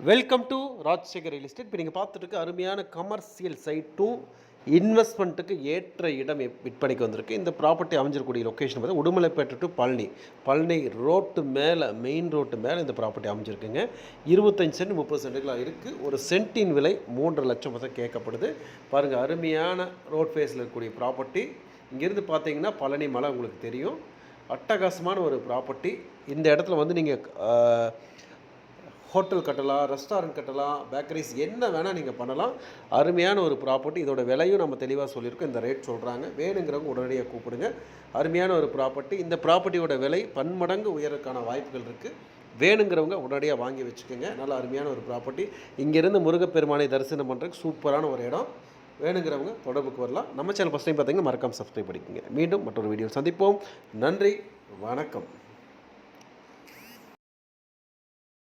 Welcome to Rajasekar real estate. இப்போ நீங்கள் பார்த்துட்டு இருக்க அருமையான கமர்ஷியல் சைட்டும் இன்வெஸ்ட்மெண்ட்டுக்கு ஏற்ற இடம் விற்பனைக்கு வந்திருக்கு. இந்த ப்ராப்பர்ட்டி அமைஞ்சிருக்கக்கூடிய லொக்கேஷன் பார்த்தா உடுமலைப்பேட்டை டு பழனி ரோட்டு மேலே, மெயின் ரோட்டு மேலே இந்த ப்ராப்பர்ட்டி அமைஞ்சிருக்குங்க. 25 சென்ட் 30 சென்ட்டுகளாக இருக்குது. ஒரு சென்ட்டின் விலை 3.5 லட்சம் தான் கேட்கப்படுது. பாருங்கள், அருமையான ரோட் ஃபேஸில் இருக்கக்கூடிய ப்ராப்பர்ட்டி. இங்கேருந்து பார்த்தீங்கன்னா பழனி மலை உங்களுக்கு தெரியும். அட்டகாசமான ஒரு ப்ராப்பர்ட்டி. இந்த இடத்துல வந்து நீங்கள் ஹோட்டல் கட்டலாம், ரெஸ்டாரண்ட் கட்டலாம், பேக்கரிஸ் என்ன வேணால் நீங்கள் பண்ணலாம். அருமையான ஒரு ப்ராப்பர்ட்டி. இதோட விலையும் நம்ம தெளிவாக சொல்லியிருக்கோம். இந்த ரேட் சொல்கிறாங்க. வேணுங்கிறவங்க உடனடியாக கூப்பிடுங்க. அருமையான ஒரு ப்ராப்பர்ட்டி. இந்த ப்ராப்பர்ட்டியோட விலை பன்மடங்கு உயரக்கான வாய்ப்புகள் இருக்குது. வேணுங்கிறவங்க உடனடியாக வாங்கி வச்சுக்கோங்க. நல்ல அருமையான ஒரு ப்ராப்பர்ட்டி. இங்கேருந்து முருகப்பெருமானை தரிசனம் பண்ணுறதுக்கு சூப்பரான ஒரு இடம். வேணுங்கிறவங்க தொடர்புக்கு வரலாம். நம்ம சேனல் ஃபஸ்ட் டைம் பார்த்தீங்கன்னா மறக்காமல் சப்ஸ்கிரைப் பண்ணிக்கோங்க. மீண்டும் மற்றொரு வீடியோ சந்திப்போம். நன்றி, வணக்கம்.